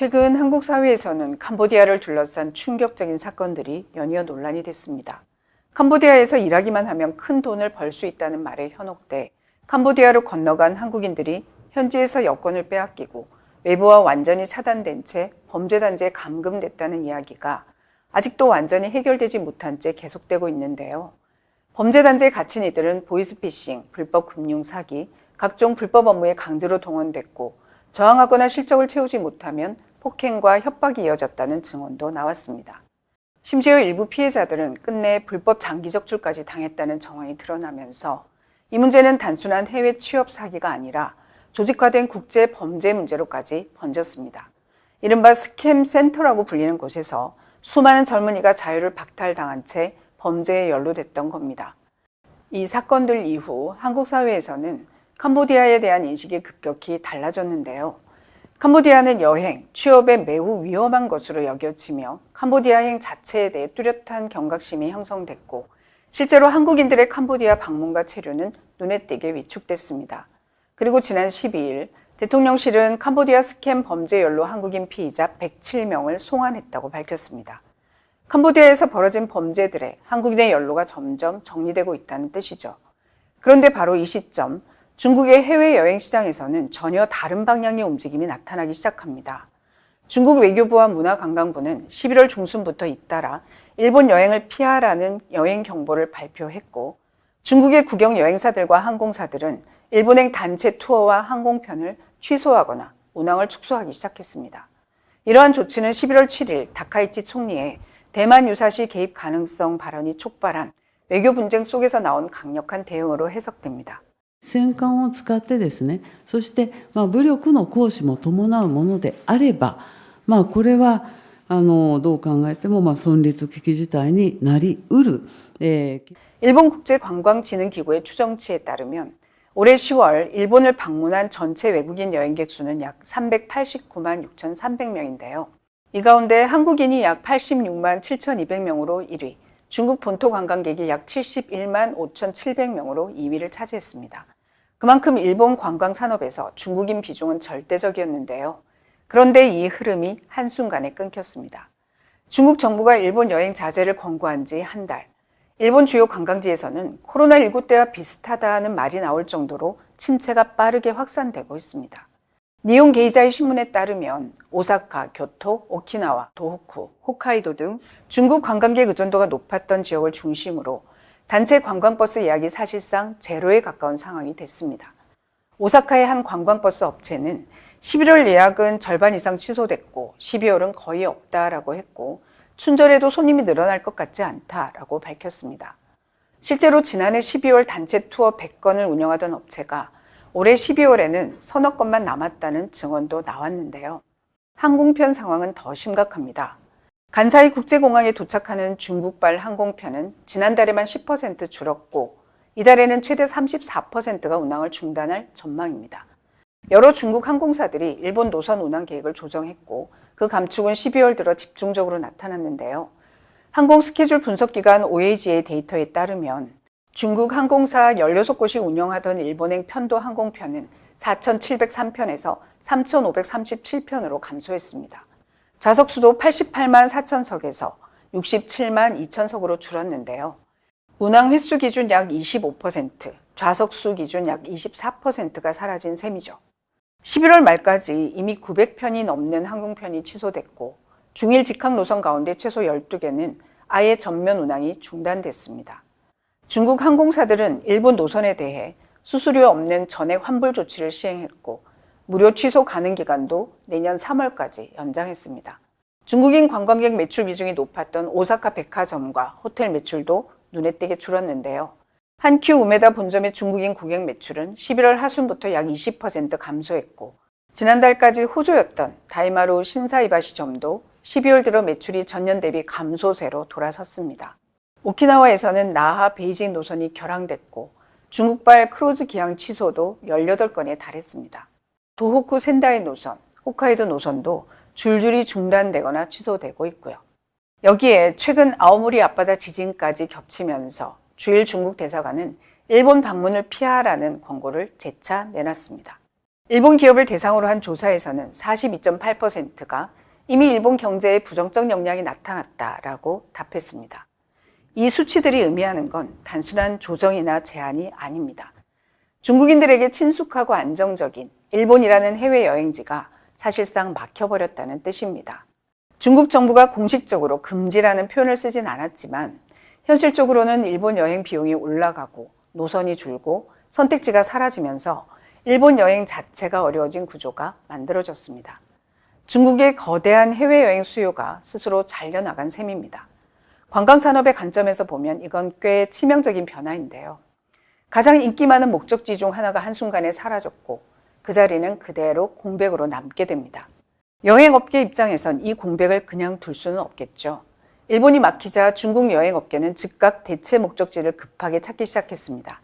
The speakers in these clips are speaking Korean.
최근 한국 사회에서는 캄보디아를 둘러싼 충격적인 사건들이 연이어 논란이 됐습니다. 캄보디아에서 일하기만 하면 큰 돈을 벌 수 있다는 말에 현혹돼 캄보디아로 건너간 한국인들이 현지에서 여권을 빼앗기고 외부와 완전히 차단된 채 범죄단지에 감금됐다는 이야기가 아직도 완전히 해결되지 못한 채 계속되고 있는데요. 범죄단지에 갇힌 이들은 보이스피싱, 불법 금융 사기, 각종 불법 업무에 강제로 동원됐고 저항하거나 실적을 채우지 못하면 폭행과 협박이 이어졌다는 증언도 나왔습니다. 심지어 일부 피해자들은 끝내 불법 장기 적출까지 당했다는 정황이 드러나면서 이 문제는 단순한 해외 취업 사기가 아니라 조직화된 국제 범죄 문제로까지 번졌습니다. 이른바 스캠 센터라고 불리는 곳에서 수많은 젊은이가 자유를 박탈당한 채 범죄에 연루됐던 겁니다. 이 사건들 이후 한국 사회에서는 캄보디아에 대한 인식이 급격히 달라졌는데요. 캄보디아는 여행, 취업에 매우 위험한 것으로 여겨지며 캄보디아행 자체에 대해 뚜렷한 경각심이 형성됐고 실제로 한국인들의 캄보디아 방문과 체류는 눈에 띄게 위축됐습니다. 그리고 지난 12일 대통령실은 캄보디아 스캠 범죄 연루 한국인 피의자 107명을 송환했다고 밝혔습니다. 캄보디아에서 벌어진 범죄들에 한국인의 연루가 점점 정리되고 있다는 뜻이죠. 그런데 바로 이 시점 중국의 해외여행 시장에서는 전혀 다른 방향의 움직임이 나타나기 시작합니다. 중국 외교부와 문화관광부는 11월 중순부터 잇따라 일본 여행을 피하라는 여행 경보를 발표했고 중국의 국영 여행사들과 항공사들은 일본행 단체 투어와 항공편을 취소하거나 운항을 축소하기 시작했습니다. 이러한 조치는 11월 7일 다카이치 총리의 대만 유사시 개입 가능성 발언이 촉발한 외교 분쟁 속에서 나온 강력한 대응으로 해석됩니다. 戦艦を使ってですね、そして、武力の行使も伴うものであれば、これはどう考えても存立危機事態になりうる。일본 국제관광진흥기구의 추정치에 따르면 올해 10월 일본을 방문한 전체 외국인 여행객 수는 약 389만 6,300명인데요. 이 가운데 한국인이 약 86만 7,200명으로 1위, 중국 본토 관광객이 약 71만 5,700명으로 2위를 차지했습니다. 그만큼 일본 관광 산업에서 중국인 비중은 절대적이었는데요. 그런데 이 흐름이 한순간에 끊겼습니다. 중국 정부가 일본 여행 자제를 권고한 지 한 달, 일본 주요 관광지에서는 코로나19 때와 비슷하다는 말이 나올 정도로 침체가 빠르게 확산되고 있습니다. 니혼 게이자의 신문에 따르면 오사카, 교토, 오키나와, 도호쿠, 홋카이도 등 중국 관광객 의존도가 높았던 지역을 중심으로 단체 관광버스 예약이 사실상 제로에 가까운 상황이 됐습니다. 오사카의 한 관광버스 업체는 11월 예약은 절반 이상 취소됐고 12월은 거의 없다라고 했고 춘절에도 손님이 늘어날 것 같지 않다라고 밝혔습니다. 실제로 지난해 12월 단체 투어 100건을 운영하던 업체가 올해 12월에는 서너 건만 남았다는 증언도 나왔는데요. 항공편 상황은 더 심각합니다. 간사이 국제공항에 도착하는 중국발 항공편은 지난달에만 10% 줄었고 이달에는 최대 34%가 운항을 중단할 전망입니다. 여러 중국 항공사들이 일본 노선 운항 계획을 조정했고 그 감축은 12월 들어 집중적으로 나타났는데요. 항공 스케줄 분석기관 OAG의 데이터에 따르면 중국 항공사 16곳이 운영하던 일본행 편도 항공편은 4,703편에서 3,537편으로 감소했습니다. 좌석수도 88만 4천석에서 67만 2천석으로 줄었는데요. 운항 횟수 기준 약 25%, 좌석수 기준 약 24%가 사라진 셈이죠. 11월 말까지 이미 900편이 넘는 항공편이 취소됐고 중일 직항 노선 가운데 최소 12개는 아예 전면 운항이 중단됐습니다. 중국 항공사들은 일본 노선에 대해 수수료 없는 전액 환불 조치를 시행했고 무료 취소 가능 기간도 내년 3월까지 연장했습니다. 중국인 관광객 매출 비중이 높았던 오사카 백화점과 호텔 매출도 눈에 띄게 줄었는데요. 한큐 우메다 본점의 중국인 고객 매출은 11월 하순부터 약 20% 감소했고 지난달까지 호조였던 다이마루 신사이바시점도 12월 들어 매출이 전년 대비 감소세로 돌아섰습니다. 오키나와에서는 나하, 베이징 노선이 결항됐고 중국발 크루즈 기항 취소도 18건에 달했습니다. 도호쿠 센다이 노선, 홋카이도 노선도 줄줄이 중단되거나 취소되고 있고요. 여기에 최근 아오모리 앞바다 지진까지 겹치면서 주일 중국 대사관은 일본 방문을 피하라는 권고를 재차 내놨습니다. 일본 기업을 대상으로 한 조사에서는 42.8%가 이미 일본 경제에 부정적 영향이 나타났다라고 답했습니다. 이 수치들이 의미하는 건 단순한 조정이나 제한이 아닙니다. 중국인들에게 친숙하고 안정적인 일본이라는 해외여행지가 사실상 막혀버렸다는 뜻입니다. 중국 정부가 공식적으로 금지라는 표현을 쓰진 않았지만 현실적으로는 일본 여행 비용이 올라가고 노선이 줄고 선택지가 사라지면서 일본 여행 자체가 어려워진 구조가 만들어졌습니다. 중국의 거대한 해외여행 수요가 스스로 잘려나간 셈입니다. 관광산업의 관점에서 보면 이건 꽤 치명적인 변화인데요. 가장 인기 많은 목적지 중 하나가 한순간에 사라졌고 그 자리는 그대로 공백으로 남게 됩니다. 여행업계 입장에선 이 공백을 그냥 둘 수는 없겠죠. 일본이 막히자 중국 여행업계는 즉각 대체 목적지를 급하게 찾기 시작했습니다.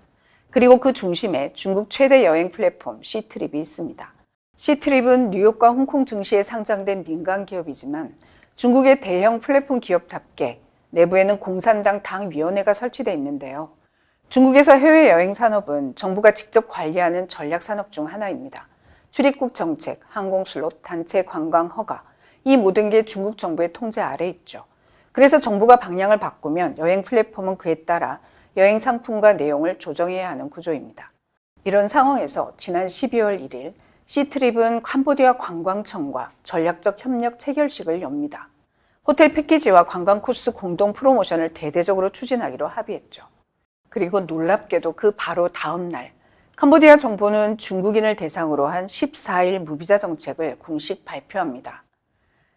그리고 그 중심에 중국 최대 여행 플랫폼 C트립이 있습니다. C트립은 뉴욕과 홍콩 증시에 상장된 민간 기업이지만 중국의 대형 플랫폼 기업답게 내부에는 공산당 당위원회가 설치되어 있는데요. 중국에서 해외여행 산업은 정부가 직접 관리하는 전략 산업 중 하나입니다. 출입국 정책, 항공 슬롯, 단체 관광 허가, 이 모든 게 중국 정부의 통제 아래 있죠. 그래서 정부가 방향을 바꾸면 여행 플랫폼은 그에 따라 여행 상품과 내용을 조정해야 하는 구조입니다. 이런 상황에서 지난 12월 1일 C트립은 캄보디아 관광청과 전략적 협력 체결식을 엽니다. 호텔 패키지와 관광 코스 공동 프로모션을 대대적으로 추진하기로 합의했죠. 그리고 놀랍게도 그 바로 다음 날 캄보디아 정부는 중국인을 대상으로 한 14일 무비자 정책을 공식 발표합니다.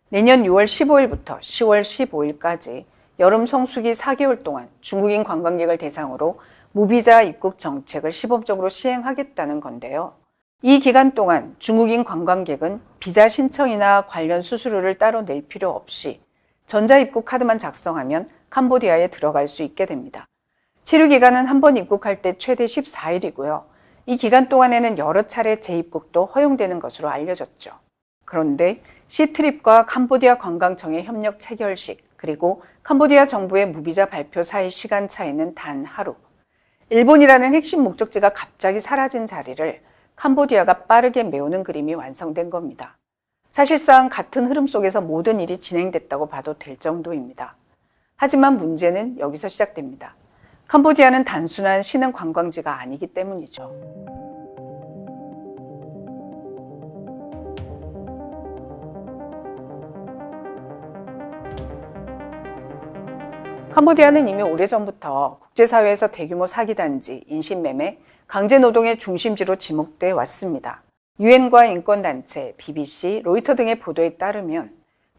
내년 6월 15일부터 10월 15일까지 여름 성수기 4개월 동안 중국인 관광객을 대상으로 무비자 입국 정책을 시범적으로 시행하겠다는 건데요. 이 기간 동안 중국인 관광객은 비자 신청이나 관련 수수료를 따로 낼 필요 없이 전자입국 카드만 작성하면 캄보디아에 들어갈 수 있게 됩니다. 체류 기간은 한 번 입국할 때 최대 14일이고요. 이 기간 동안에는 여러 차례 재입국도 허용되는 것으로 알려졌죠. 그런데 C트립과 캄보디아 관광청의 협력 체결식 그리고 캄보디아 정부의 무비자 발표 사이 시간 차이는 단 하루. 일본이라는 핵심 목적지가 갑자기 사라진 자리를 캄보디아가 빠르게 메우는 그림이 완성된 겁니다. 사실상 같은 흐름 속에서 모든 일이 진행됐다고 봐도 될 정도입니다. 하지만 문제는 여기서 시작됩니다. 캄보디아는 단순한 신흥 관광지가 아니기 때문이죠. 캄보디아는 이미 오래전부터 국제사회에서 대규모 사기단지, 인신매매, 강제노동의 중심지로 지목돼 왔습니다. 유엔과 인권단체, BBC, 로이터 등의 보도에 따르면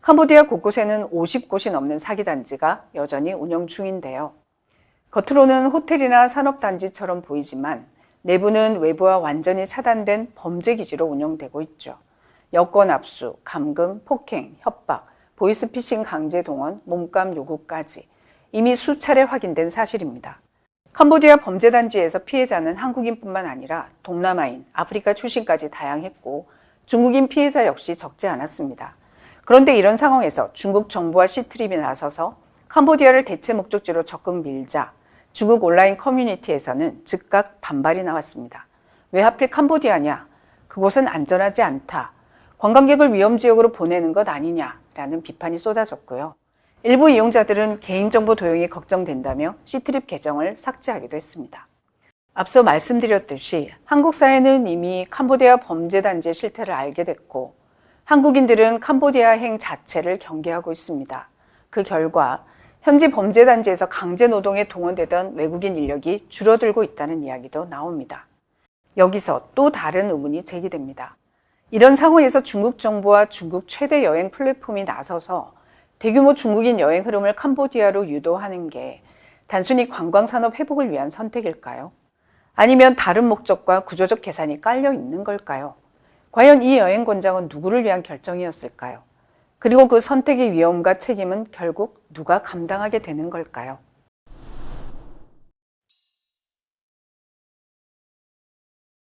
캄보디아 곳곳에는 50곳이 넘는 사기단지가 여전히 운영 중인데요. 겉으로는 호텔이나 산업단지처럼 보이지만 내부는 외부와 완전히 차단된 범죄기지로 운영되고 있죠. 여권 압수, 감금, 폭행, 협박, 보이스피싱 강제 동원, 몸감 요구까지 이미 수차례 확인된 사실입니다. 캄보디아 범죄단지에서 피해자는 한국인뿐만 아니라 동남아인, 아프리카 출신까지 다양했고 중국인 피해자 역시 적지 않았습니다. 그런데 이런 상황에서 중국 정부와 C트립이 나서서 캄보디아를 대체 목적지로 적극 밀자 중국 온라인 커뮤니티에서는 즉각 반발이 나왔습니다. 왜 하필 캄보디아냐? 그곳은 안전하지 않다. 관광객을 위험지역으로 보내는 것 아니냐라는 비판이 쏟아졌고요. 일부 이용자들은 개인정보 도용이 걱정된다며 C트립 계정을 삭제하기도 했습니다. 앞서 말씀드렸듯이 한국 사회는 이미 캄보디아 범죄단지의 실태를 알게 됐고 한국인들은 캄보디아행 자체를 경계하고 있습니다. 그 결과 현지 범죄단지에서 강제노동에 동원되던 외국인 인력이 줄어들고 있다는 이야기도 나옵니다. 여기서 또 다른 의문이 제기됩니다. 이런 상황에서 중국 정부와 중국 최대 여행 플랫폼이 나서서 대규모 중국인 여행 흐름을 캄보디아로 유도하는 게 단순히 관광산업 회복을 위한 선택일까요? 아니면 다른 목적과 구조적 계산이 깔려 있는 걸까요? 과연 이 여행 권장은 누구를 위한 결정이었을까요? 그리고 그 선택의 위험과 책임은 결국 누가 감당하게 되는 걸까요?